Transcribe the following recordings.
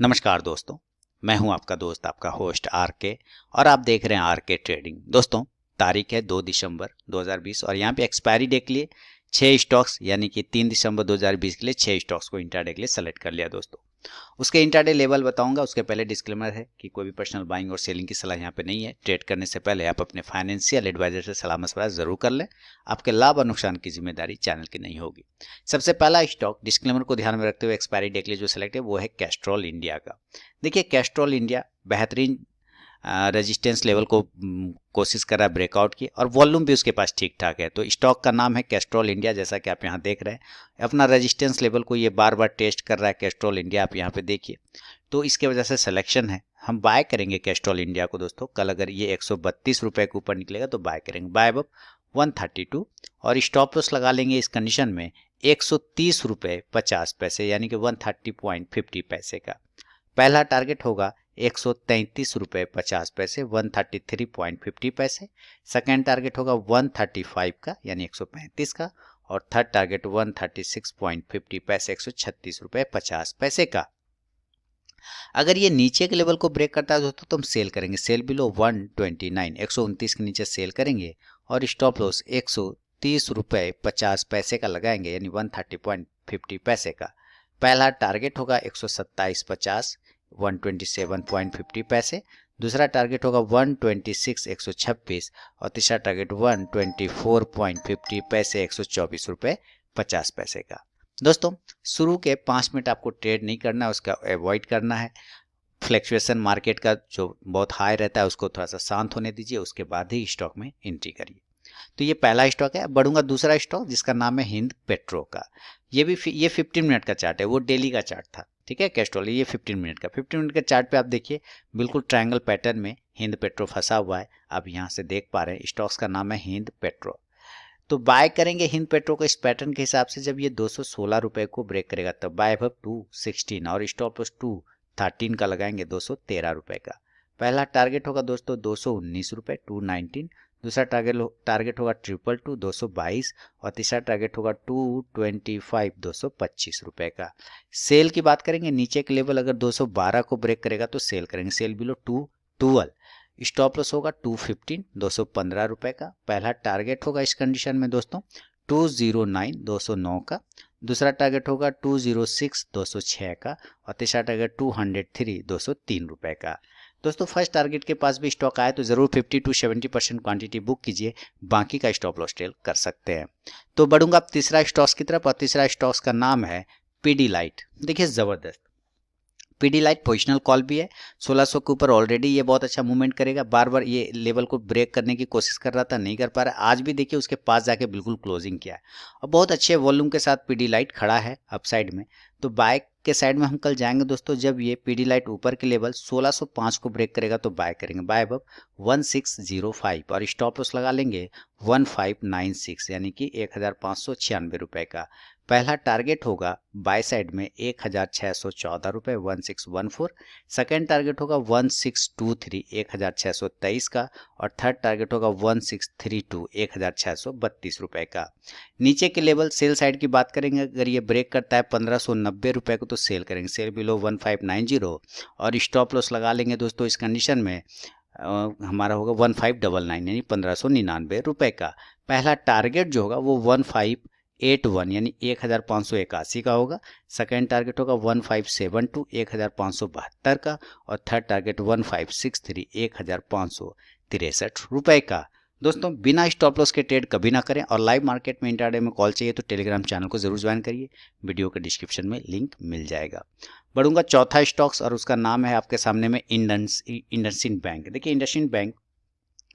नमस्कार दोस्तों, मैं हूं आपका दोस्त आपका होस्ट आर के और आप देख रहे हैं आर के ट्रेडिंग। दोस्तों, तारीख है 2 दिसंबर 2020 और यहाँ पे एक्सपायरी डे के लिए 6 स्टॉक्स यानी कि 3 दिसंबर 2020 के लिए 6 स्टॉक्स को इंट्राडे के लिए सेलेक्ट कर लिया दोस्तों। उसके इंट्राडे लेवल बताऊंगा, उसके पहले डिस्क्लेमर है कि कोई भी पर्सनल बाइंग और सेलिंग की सलाह यहाँ पे नहीं है। ट्रेड करने से पहले आप अपने फाइनेंशियल एडवाइजर से सलाह मशवरा जरूर कर लें। आपके लाभ और नुकसान की जिम्मेदारी चैनल की नहीं होगी। सबसे पहला स्टॉक डिस्क्लेमर को ध्यान में रखते हुए एक्सपायरी डे के लिए जो सेलेक्ट है वो है कैस्ट्रॉल इंडिया का। देखिए, कैस्ट्रॉल इंडिया बेहतरीन रेजिस्टेंस लेवल को कोशिश कर रहा है ब्रेकआउट की और वॉल्यूम भी उसके पास ठीक ठाक है। तो स्टॉक का नाम है कैस्ट्रॉल इंडिया, जैसा कि आप यहाँ देख रहे हैं। अपना रेजिस्टेंस लेवल को ये बार बार टेस्ट कर रहा है कैस्ट्रॉल इंडिया, आप यहाँ पे देखिए। तो इसके वजह से सिलेक्शन है, हम बाय करेंगे कैस्ट्रॉल इंडिया को दोस्तों। कल अगर ये 132 रुपए के ऊपर निकलेगा तो बाय करेंगे, बाय अब 132 और स्टॉप लॉस लगा लेंगे इस कंडीशन में 130 रुपए 50 पैसे यानी कि 130.50 पैसे का। पहला टारगेट होगा 133 रुपए 50 पैसे 133.50 पैसे। सेकेंड टारगेट होगा 135 का यानी 135 का और थर्ड टारगेट 136.50 पैसे 136 रुपए 50 पैसे का। अगर ये नीचे के लेवल को ब्रेक करता है दोस्तों तो हम सेल करेंगे, सेल बिलो 129 129 के नीचे सेल करेंगे और स्टॉप लॉस 130 रुपए 50 पैसे का लगाएंगे यानी 130.50 पैसे का। पहला टारगेट होगा 127.50 127.50 पैसे। दूसरा टारगेट होगा 126 126 और तीसरा टारगेट 124.50 पैसे 124 रुपए 50 पैसे का। दोस्तों, शुरू के 5 मिनट आपको ट्रेड नहीं करना है, उसका अवॉइड करना है। फ्लैक्चुएशन मार्केट का जो बहुत हाई रहता है उसको थोड़ा सा शांत होने दीजिए, उसके बाद ही स्टॉक में एंट्री करिए। तो ये पहला स्टॉक है। बढ़ूंगा दूसरा स्टॉक जिसका नाम है हिंद पेट्रो का। ये 15 मिनट का चार्ट है, वो डेली का चार्ट था, ठीक है। कैस्ट्रॉल ये 15 मिनट का 15 मिनट के चार्ट पे आप देखिए बिल्कुल ट्रायंगल पैटर्न में हिंद पेट्रो फंसा हुआ है। आप यहाँ से देख पा रहे हैं स्टॉक्स का नाम है हिंद पेट्रो। तो बाय करेंगे हिंद पेट्रो को इस पैटर्न के हिसाब से। जब ये 216 रुपए को ब्रेक करेगा तब बाय अब 216 और स्टॉप लॉस 213 का लगाएंगे 213 रुपए का। पहला टारगेट होगा दोस्तों 219 रुपए 219। दूसरा टारगेट होगा 222 222 और तीसरा टारगेट होगा 225 225 रुपए का। सेल की बात करेंगे, नीचे के लेवल अगर 212 को ब्रेक करेगा तो सेल करेंगे, सेल बिलो 212। स्टॉप लॉस होगा 215 215 रुपए का। पहला टारगेट होगा इस कंडीशन में दोस्तों 209 209 का। दूसरा टारगेट होगा 206 206 का और तीसरा टारगेट 203 203 रुपए का। दोस्तों, फर्स्ट टारगेट के पास भी स्टॉक आए तो जरूर 50 to 70% क्वांटिटी बुक कीजिए, बाकी का स्टॉप लॉस ट्रेल कर सकते हैं। तो बढ़ूंगा अब तीसरा स्टॉक्स की तरफ और तीसरा स्टॉक्स का नाम है पीडीलाइट। देखिए, जबरदस्त पीडीलाइट पोजिशनल कॉल भी है। 1600 के ऊपर ऑलरेडी ये बहुत अच्छा मूवमेंट करेगा। बार बार ये लेवल को ब्रेक करने की कोशिश कर रहा था, नहीं कर पा रहा। आज भी देखिए उसके पास जाके बिल्कुल क्लोजिंग किया है और बहुत अच्छे वॉल्यूम के साथ पीडीलाइट खड़ा है अपसाइड में। तो बाय के साइड में हम कल जाएंगे दोस्तों जब ये पीडीलाइट ऊपर के लेवल 1605 को ब्रेक करेगा तो बाय करेंगे, बाय अब 1605 और स्टॉप लॉस लगा लेंगे 1596 यानी कि 1596 रुपए का। पहला टारगेट होगा बाय साइड में 1614 रुपए 1614। सेकेंड टारगेट होगा 1623 1623 का और थर्ड टारगेट होगा 1632 1632 रुपए का। नीचे के लेवल सेल साइड की बात करेंगे, अगर ये ब्रेक करता है 1590 रुपए को तो सेल करेंगे, सेल बिलो 1590 और स्टॉप लॉस लगा लेंगे दोस्तों इस कंडीशन में हमारा होगा 1599 यानी 1599 रुपए का। पहला टारगेट जो होगा वो 1581 यानी 1581 का होगा। सेकेंड टारगेट होगा 1572 1572 का और थर्ड टारगेट 1563 1563 रुपए का। दोस्तों, बिना स्टॉप लॉस के ट्रेड कभी ना करें और लाइव मार्केट में इंट्राडे में कॉल चाहिए तो टेलीग्राम चैनल को जरूर ज्वाइन करिए, वीडियो के डिस्क्रिप्शन में लिंक मिल जाएगा। बढ़ूंगा चौथा स्टॉक्स और उसका नाम है आपके सामने में इंडसइंड बैंक। देखिए, इंडसइंड बैंक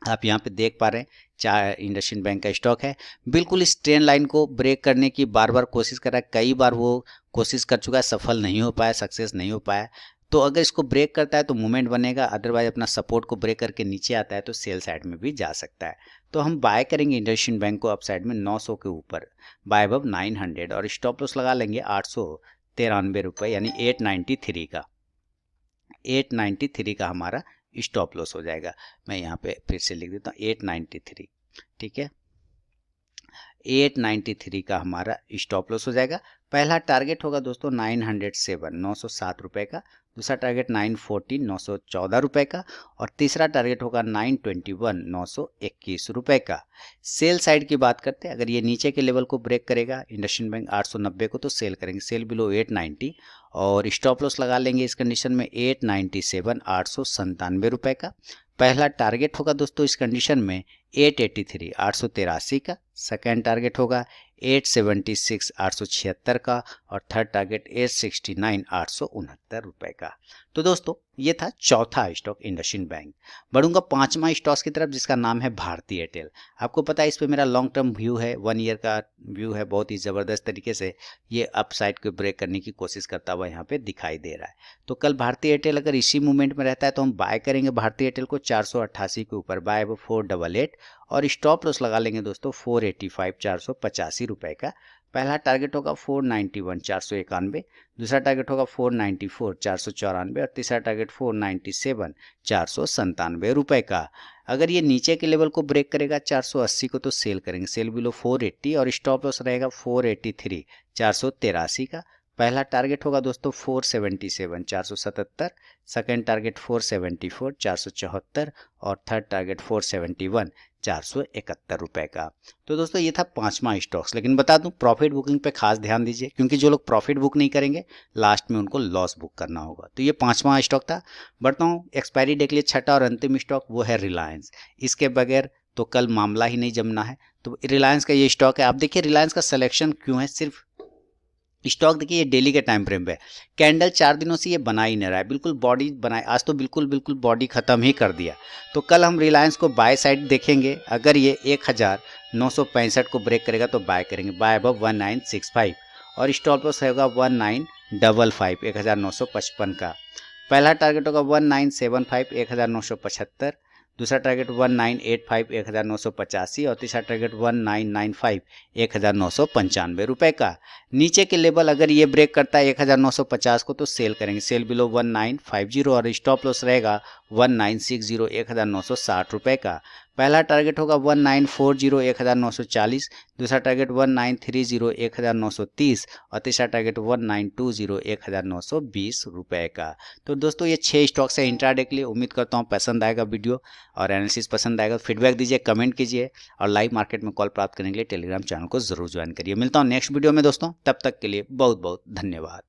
आप यहाँ पे देख पा रहे हैं, चाहे इंडसइंड बैंक का स्टॉक है, बिल्कुल इस ट्रेंड लाइन को ब्रेक करने की बार बार कोशिश कर रहा है। कई बार वो कोशिश कर चुका है, सफल नहीं हो पाया, सक्सेस नहीं हो पाया। तो अगर इसको ब्रेक करता है तो मूवमेंट बनेगा, अदरवाइज अपना सपोर्ट को ब्रेक करके नीचे आता है तो सेल साइड में भी जा सकता है। तो हम बाय करेंगे इंडसइंड बैंक को अप साइड में 900 के ऊपर, बाय अब 900 और स्टॉप लॉस लगा लेंगे 893 रुपए यानी 893 का। 893 का हमारा स्टॉप लॉस हो जाएगा। मैं यहाँ पे फिर से लिख देता हूँ 893, ठीक है। 893 का हमारा स्टॉप लॉस हो जाएगा। पहला टारगेट होगा दोस्तों 907 907 रुपए का। दूसरा टारगेट 940 914 रुपए का, और तीसरा टारगेट होगा 921 921 रुपए का। सेल साइड की बात करते हैं, अगर ये नीचे के लेवल को ब्रेक करेगा इंडसइंड बैंक 890 को, तो सेल करेंगे, सेल बिलो 890, और स्टॉप लॉस लगा लेंगे इस कंडीशन में 897 897 रुपए का। पहला टारगेट होगा दोस्तों इस कंडीशन में 883 883 का, सेकेंड टारगेट होगा 876 876 का, और थर्ड टारगेट 869 869 रुपए का। तो दोस्तों ये था चौथा स्टॉक इंडसइंड बैंक। बढ़ूंगा पांचवा स्टॉक की तरफ, जिसका नाम है भारती एयरटेल। आपको पता है इस पे मेरा लॉन्ग टर्म व्यू है, 1 ईयर का व्यू है, बहुत ही ज़बरदस्त तरीके से ये अपसाइड को ब्रेक करने की कोशिश करता हुआ यहाँ पे दिखाई दे रहा है। तो कल भारती एयरटेल अगर इसी मूवमेंट में रहता है तो हम बाय करेंगे भारती एयरटेल को 488 के ऊपर, बाय वो 488, और स्टॉप लॉस लगा लेंगे दोस्तों 485 485 रुपए का। पहला टारगेट होगा 491 491, दूसरा टारगेट होगा 494 494, और तीसरा टारगेट 497 497 रुपए का। अगर ये नीचे के लेवल को ब्रेक करेगा 480 को, तो सेल करेंगे, सेल बिलो 480, और स्टॉप लॉस रहेगा 483 483 का। पहला टारगेट होगा दोस्तों 477 477, सेकेंड टारगेट 474 474, और थर्ड टारगेट 471 471 रुपए का। तो दोस्तों ये था पांचवा स्टॉक्स। लेकिन बता दूं प्रॉफिट बुकिंग पे खास ध्यान दीजिए, क्योंकि जो लोग प्रॉफिट बुक नहीं करेंगे लास्ट में उनको लॉस बुक करना होगा। तो ये पांचवा स्टॉक था। बढ़ता हूँ एक्सपायरी डे के लिए छठा और अंतिम स्टॉक, वो है रिलायंस। इसके बगैर तो कल मामला ही नहीं जमना है। तो रिलायंस का ये स्टॉक है। आप देखिए रिलायंस का सिलेक्शन क्यों है, सिर्फ स्टॉक देखिए ये डेली के टाइम फ्रेम पे कैंडल 4 दिनों से ये बना ही नहीं रहा है, बिल्कुल बॉडी बनाए, आज तो बिल्कुल बॉडी खत्म ही कर दिया। तो कल हम रिलायंस को बाय साइड देखेंगे, अगर ये 1965 को ब्रेक करेगा तो बाय करेंगे, बाय अबव 1965, और स्टॉप लॉस होगा 1955 1955 का। पहला टारगेट होगा 1975 1975, दूसरा टारगेट 1985 1985, और तीसरा टारगेट 1995 1995 रुपए का। नीचे के लेवल अगर ये ब्रेक करता है 1950 को, तो सेल करेंगे, सेल बिलो 1950, और स्टॉप लॉस रहेगा 1960 1960 रुपए का। पहला टारगेट होगा 1940 1940, दूसरा टारगेट 1930 1930, और तीसरा टारगेट 1920 1920 रुपए का। तो दोस्तों ये 6 स्टॉक्स है इंट्राडे के लिए। उम्मीद करता हूँ पसंद आएगा वीडियो, और एनालिसिस पसंद आएगा, फीडबैक दीजिए, कमेंट कीजिए, और लाइव मार्केट में कॉल प्राप्त करने के लिए टेलीग्राम चैनल को जरूर ज्वाइन करिए। मिलता हूँ नेक्स्ट वीडियो में दोस्तों, तब तक के लिए बहुत बहुत धन्यवाद।